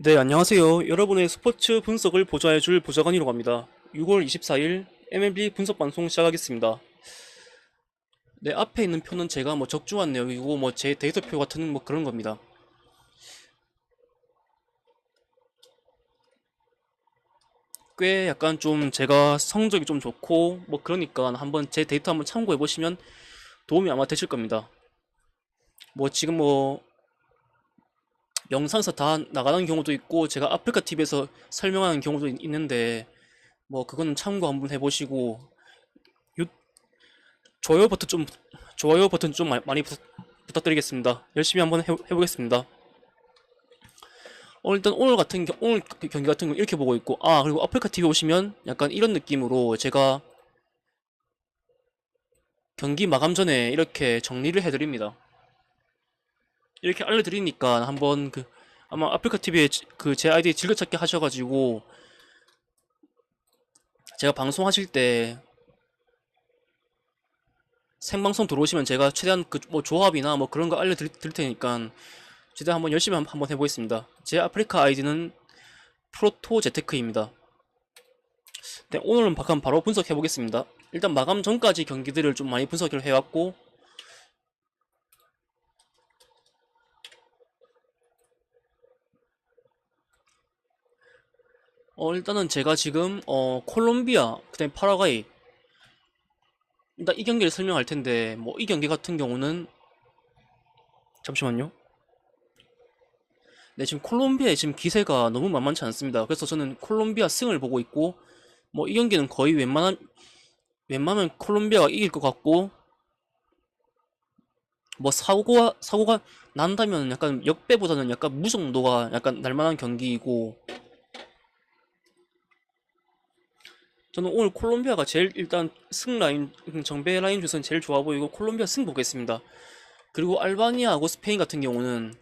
네, 안녕하세요. 여러분의 스포츠 분석을 보좌해줄 보좌관이라고 합니다. 6월 24일 MLB 분석 방송 시작하겠습니다. 네, 앞에 있는 표는 제가 적중한 내용이고 제 데이터표 같은 그런 겁니다. 꽤 약간 좀 제가 성적이 좀 좋고 그러니까 한번 제 데이터 한번 참고해 보시면 도움이 아마 되실 겁니다. 지금 영상에서 다 나가는 경우도 있고 제가 아프리카 TV에서 설명하는 경우도 있는데 그거는 참고 한번 해보시고 유- 좋아요 버튼 좀 많이 부탁드리겠습니다. 열심히 한번 해보겠습니다. 일단 오늘 경기 같은 거 이렇게 보고 있고, 그리고 아프리카 TV 오시면 약간 이런 느낌으로 제가 경기 마감 전에 이렇게 정리를 해드립니다. 이렇게 알려드리니까 한번 아마 아프리카 TV에 그 제 아이디 즐겨찾기 하셔가지고 제가 방송하실 때 생방송 들어오시면 제가 최대한 조합이나 그런 거 알려드릴 테니까 최대한 한번 열심히 한번 해보겠습니다. 제 아프리카 아이디는 프로토 제테크입니다. 네, 오늘은 그럼 바로 분석해 보겠습니다. 일단 마감 전까지 경기들을 좀 많이 분석을 해왔고, 일단은 제가 지금 콜롬비아, 그다음에 파라과이, 일단 이 경기를 설명할 텐데 이 경기 같은 경우는 잠시만요. 네, 지금 콜롬비아의 지금 기세가 너무 만만치 않습니다. 그래서 저는 콜롬비아 승을 보고 있고, 이 경기는 거의 웬만하면 콜롬비아가 이길 것 같고, 사고가 난다면 약간 역배보다는 약간 무정도가 약간 날만한 경기이고, 저는 오늘 콜롬비아가 제일 일단 승 라인, 정배 라인 중에서는 제일 좋아 보이고 콜롬비아 승 보겠습니다. 그리고 알바니아하고 스페인 같은 경우는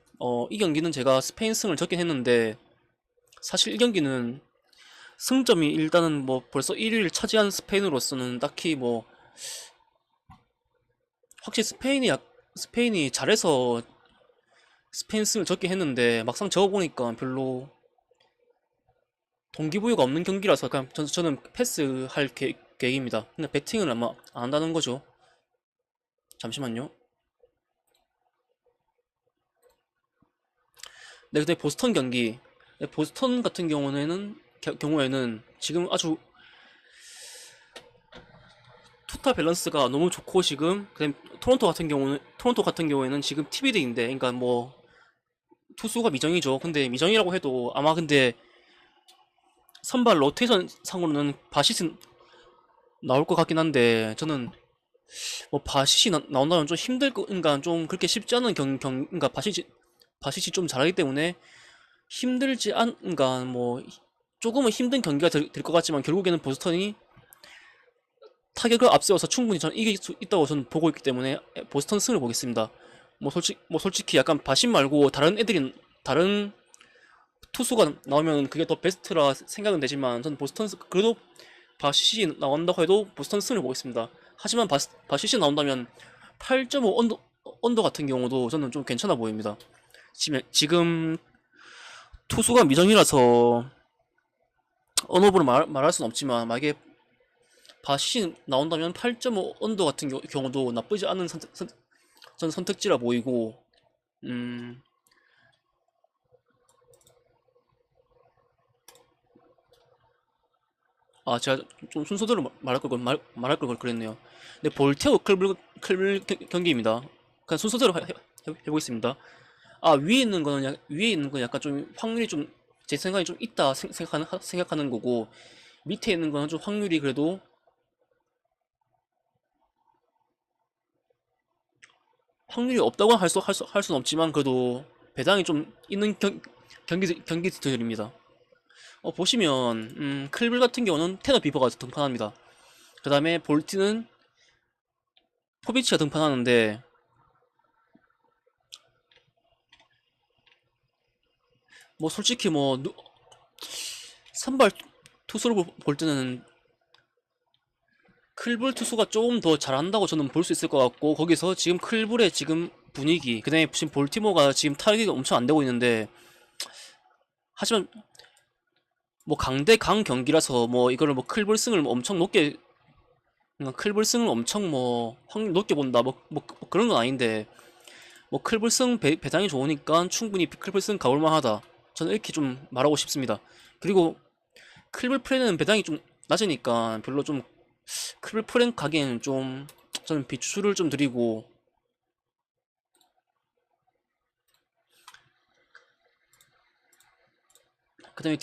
이 경기는 제가 스페인 승을 적긴 했는데 사실 이 경기는 승점이 일단은 벌써 1위를 차지한 스페인으로서는 딱히 확실히 스페인이 잘해서 스페인 승을 적긴 했는데 막상 적어보니까 별로 동기부여가 없는 경기라서 그냥 저는 패스할 계획입니다. 근데 배팅을 아마 안 한다는 거죠. 잠시만요. 네, 근데 보스턴 경기, 네, 보스턴 같은 경우에는 지금 아주 투타 밸런스가 너무 좋고 지금 그다음 토론토 같은 경우에는 지금 TBD인데, 그러니까 투수가 미정이죠. 근데 미정이라고 해도 아마 근데 선발 로테이션 상으로는 바시스 나올 것 같긴 한데 저는 바시시 나온다면 좀 그러니까 좀 그렇게 쉽지 않은 그러니까 바시시 좀 잘하기 때문에 그러니까 조금은 힘든 경기가 될 것 같지만 결국에는 보스턴이 타격을 앞세워서 충분히 저는 이길 수 있다고 저는 보고 있기 때문에 보스턴 승을 보겠습니다. 솔직히 약간 바신 말고 다른 투수가 나오면 그게 더 베스트라 생각은 되지만 저는 그래도 바시시 나온다고 해도 보스턴 승을 보겠습니다. 하지만 바시시 나온다면 8.5 언더 같은 경우도 저는 좀 괜찮아 보입니다. 지금 투수가 미정이라서 언어부로 말할 수는 없지만 만약에 바시 나온다면 8.5 언더 같은 경우도 나쁘지 않은 전 선택지라 보이고, 음, 제가 좀 순서대로 말할 걸 그랬네요. 네, 볼테오 클블 경기입니다. 그냥 순서대로 해보겠습니다. 위에 있는 건 약간 좀 확률이 좀 제 생각에 좀 있다 생각하는 거고, 밑에 있는 거는 좀 확률이 그래도 확률이 없다고 할 수는 없지만 그래도 배당이 좀 있는 경기들입니다. 보시면 클빌 같은 경우는 테너 비버가 등판합니다. 그 다음에 볼트는 포비치가 등판하는데 솔직히 선발 투수로 볼 때는 클불 투수가 조금 더 잘한다고 저는 볼 수 있을 것 같고, 거기서 지금 클불의 지금 분위기, 그 다음에 지금 볼티모어가 지금 타격이 엄청 안 되고 있는데 하지만 뭐 강대 강 경기라서 뭐 이거를 뭐 클불승을 엄청 높게 클불승을 엄청 뭐 확률 높게 본다 뭐 그런 건 아닌데 뭐 클불승 배당이 좋으니까 충분히 클불승 가볼 만하다. 저는 이렇게 좀 말하고 싶습니다. 그리고 클불 프렌은 배당이 좀 낮으니까 별로 좀 클불 프렌 가기에는 좀 저는 비추를 좀 드리고 그다음에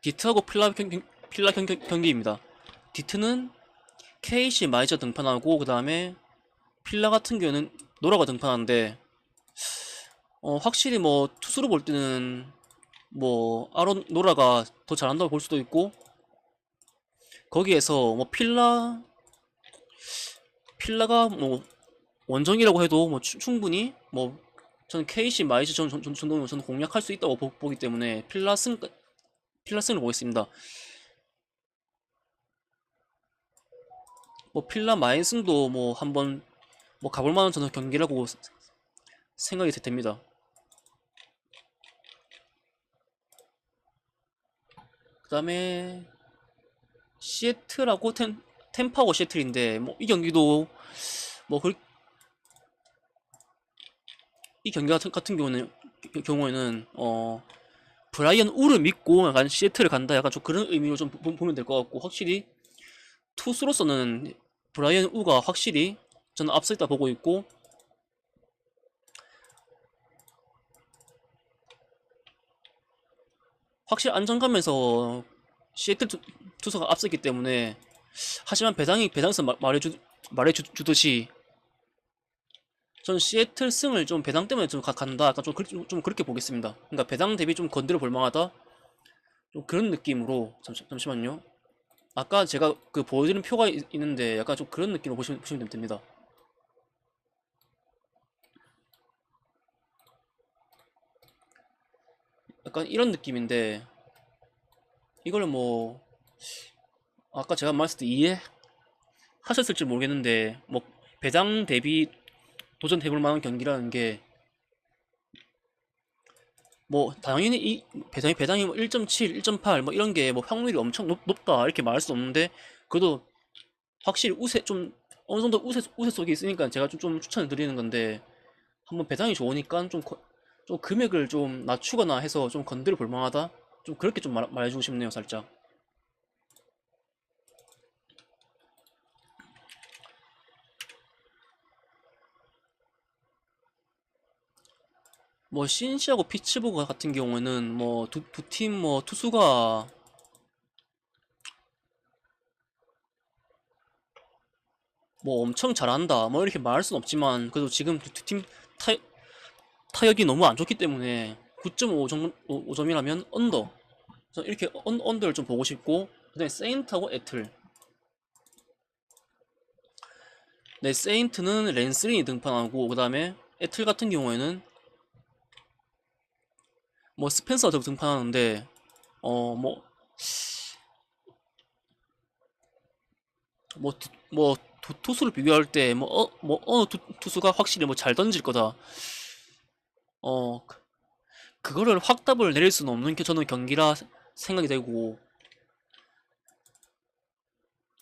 디트하고 필라 경기입니다. 디트는 KC 마이저 등판하고 그다음에 필라 같은 경우는 노라가 등판하는데 확실히 뭐 투수로 볼 때는 뭐 아론 노라가 더 잘한다고 볼 수도 있고 거기에서 뭐 필라가 뭐 원정이라고 해도 뭐 충분히 뭐 저는 KC 마이즈 정도면 저는 공략할 수 있다고 보기 때문에 필라승을 보겠습니다. 뭐 필라 마이승도 뭐 한번 뭐 가볼 만한 저는 경기라고 생각이 됩니다. 그 다음에 시애틀하고 템파고 시애틀인데 뭐 이 경기도 뭐 이 경기 같은 경우에는 브라이언 우를 믿고 약간 시애틀을 간다 약간 좀 그런 의미로 좀 보면 될 것 같고 확실히 투수로서는 브라이언 우가 확실히 저는 앞서 있다 보고 있고 확실히 안정감에서 시애틀 투수가 앞섰기 때문에 하지만 배당에서 말해주듯이 전 시애틀 승을 좀 배당 때문에 좀 간다 약간 좀 그렇게 보겠습니다. 그러니까 배당 대비 좀 건드려 볼 만하다 좀 그런 느낌으로 잠시만요. 아까 제가 그 보여드린 표가 있는데 약간 좀 그런 느낌으로 보시면 됩니다. 약간 이런 느낌인데 이걸 뭐 아까 제가 말했을 때 이해하셨을지 모르겠는데 뭐 배당 대비 도전해볼 만한 경기라는 게 뭐 당연히 이 배당이 뭐 1.7, 1.8 뭐 이런 게 뭐 확률이 엄청 높다 이렇게 말할 수 없는데 그래도 확실히 우세 좀 어느 정도 우세 속에 있으니까 제가 좀 추천을 드리는 건데 한번 배당이 좋으니까 좀 금액을 좀 낮추거나 해서 좀 건드려 볼 만하다 좀 그렇게 좀 말해주고 싶네요 살짝. 뭐 신시하고 피츠버그 같은 경우에는 뭐 두 팀 뭐 투수가 뭐 엄청 잘한다 뭐 이렇게 말할 순 없지만 그래도 지금 두 팀 타격이 너무 안 좋기 때문에 9.5점이라면 언더 이렇게 언더를 좀 보고 싶고 그다음에 세인트하고 애틀 네 세인트는 랜스린이 등판하고 그다음에 애틀 같은 경우에는 뭐 스펜서가 등판하는데 뭐 뭐, 투수를 비교할 때, 어느 투수가 확실히 뭐 잘 던질 거다. 그거를 확답을 내릴 수는 없는 게 저는 경기라 생각이 되고,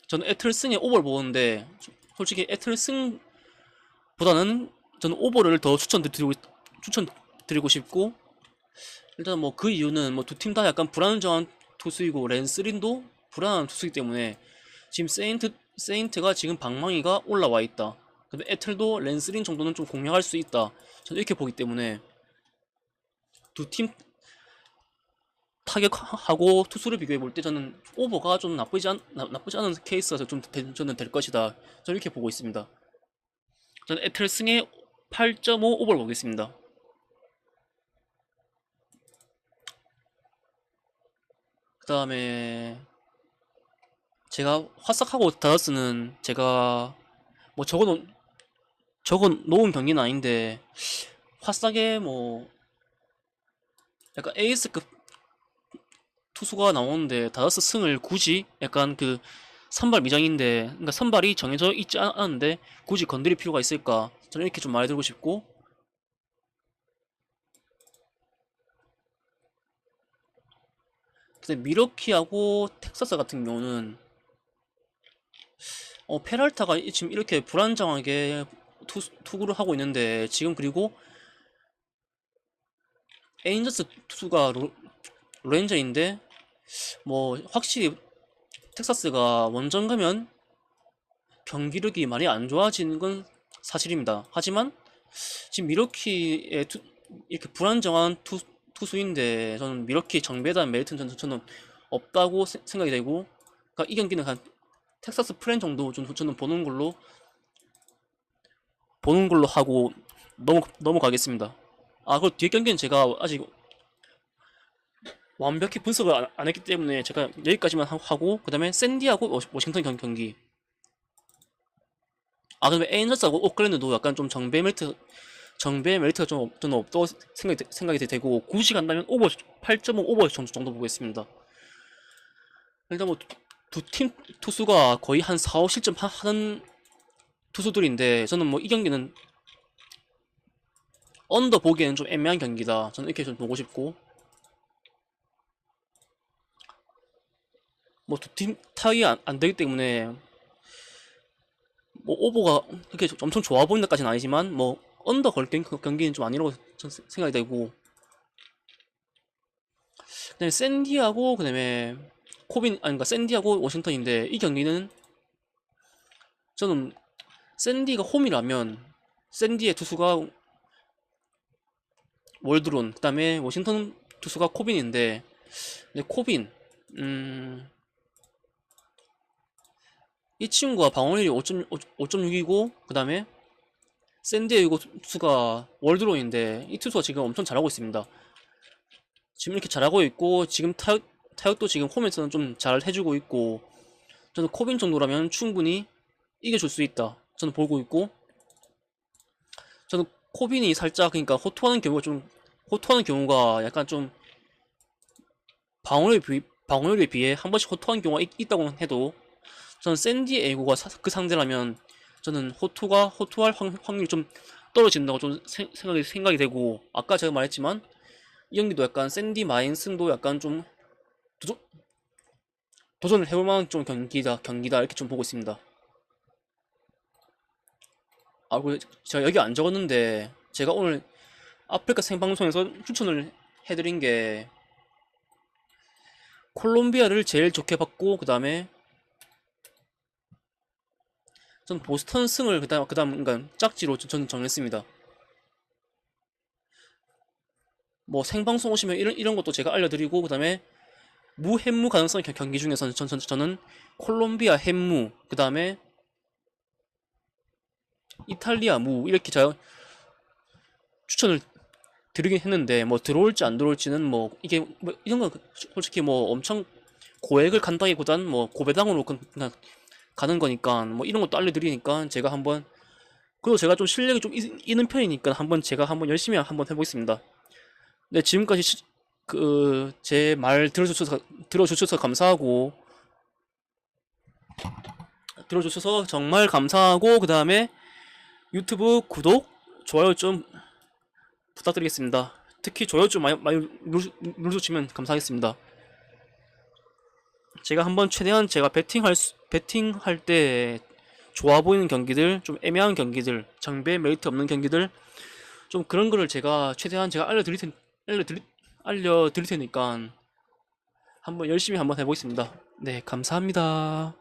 저는 에틀슨의 오버를 보는데, 솔직히 에틀슨보다는 저는 오버를 더 추천드리고 싶고, 일단 뭐 그 이유는 뭐 두 팀 다 약간 불안정한 투수이고, 랜스린도 불안한 투수이기 때문에, 지금 세인트가 지금 방망이가 올라와 있다. 근데 에틀도 랜스린 정도는 좀 공략할 수 있다. 저는 이렇게 보기 때문에 두 팀 타격하고 투수를 비교해 볼 때 저는 오버가 좀 나쁘지 않은 케이스라서 저는 될 것이다. 저는 이렇게 보고 있습니다. 저는 에틀 승의 8.5 오버를 보겠습니다. 그 다음에 제가 화싹하고 다저스는 제가 뭐 적어 놓은 경기는 아닌데 화싹에 뭐 약간 에이스급 투수가 나오는데 다저스 승을 굳이 약간 그 선발 미장인데 그러니까 선발이 정해져 있지 않은데 굳이 건드릴 필요가 있을까? 저는 이렇게 좀 말해드리고 싶고 근데 미러키하고 텍사스 같은 경우는 페랄타가 지금 이렇게 불안정하게 투구를 하고 있는데 지금 그리고 에인저스 투수가 렌저인데 뭐 확실히 텍사스가 원정 가면 경기력이 많이 안 좋아지는 건 사실입니다. 하지만 지금 미러키의 이렇게 불안정한 투수인데 저는 미러키 정배단 메리트는 저는 없다고 생각이 되고, 그러니까 이 경기는 한 텍사스 프랜 정도 저는 보는 걸로 하고 넘어가겠습니다. 아, 그리고 뒤에 경기는 제가 아직 완벽히 분석을 안 했기 때문에 제가 여기까지만 하고 그 다음에 샌디하고 워싱턴 경기. 아, 그다음에 에인저스하고 오클랜드도 약간 좀 정배 메리트가 좀 저는 없다고 생각이 되고, 굳이 간다면 8.5 오버 정도 보겠습니다. 일단 뭐 두 팀 투수가 거의 한 4, 5실점 하는 투수들인데 저는 뭐 이 경기는 언더 보기에는 좀 애매한 경기다, 저는 이렇게 좀 보고 싶고, 뭐 두 팀 타이 안 되기 때문에 뭐 오버가 그렇게 엄청 좋아 보인다까지는 아니지만 뭐 언더 걸 경기는 좀 아니라고 생각이 되고, 그다음에 샌디하고 그다음에 아니 그러니까 샌디하고 워싱턴인데 이 경기는 저는 샌디가 홈이라면 샌디의 투수가 월드론, 그다음에 워싱턴 투수가 코빈인데, 근데 코빈 이 친구가 방어율이 5.6이고 그다음에 샌디에이고 투수가 월드론인데 이 투수가 지금 엄청 잘하고 있습니다. 지금 이렇게 잘하고 있고 지금 타격도 지금 홈에서는 좀 잘 해주고 있고, 저는 코빈 정도라면 충분히 이겨줄 수 있다 저는 보고 있고, 저는 코빈이 살짝 그러니까 호투하는 경우가 약간 좀 방어율에 비해 한 번씩 호투하는 경우가 있다고 해도 저는 샌디에이고가 그 상대라면 저는 호투할 확률이 좀 떨어진다고 좀 생각이 되고, 아까 제가 말했지만 이 경기도 약간 샌디 마인슨도 약간 좀 도전을 해볼 만한 좀 경기다 이렇게 좀 보고 있습니다. 아, 그리고 제가 여기 안 적었는데 제가 오늘 아프리카 생방송에서 추천을 해드린 게 콜롬비아를 제일 좋게 봤고, 그 다음에 전 보스턴 승을 그다음 그러니까 짝지로 저는 정했습니다. 뭐 생방송 오시면 이런 것도 제가 알려드리고, 그 다음에 무햄무 가능성 경기 중에서는 저는 콜롬비아 햄무, 그 다음에 이탈리아 무 이렇게 제가 추천을 드리긴 했는데 뭐 들어올지 안 들어올지는 뭐 이게 뭐 이런 건 솔직히 뭐 엄청 고액을 간다기보단 뭐 고배당으로 그냥 가는 거니까 뭐 이런 것도 알려드리니까 제가 한번, 그리고 제가 좀 실력이 좀 있는 편이니까 제가 한번 열심히 한번 해보겠습니다. 네, 지금까지 그 제 말 들어주셔서 감사하고, 들어주셔서 정말 감사하고, 그 다음에 유튜브 구독, 좋아요 좀 부탁드리겠습니다. 특히 좋아요 좀 많이 눌러주시면 감사하겠습니다. 제가 한번 최대한 제가 배팅할 때 좋아 보이는 경기들, 좀 애매한 경기들, 정배 메리트 없는 경기들, 좀 그런 거를 최대한 제가 알려드릴 테니까 한번 열심히 한번 해보겠습니다. 네, 감사합니다.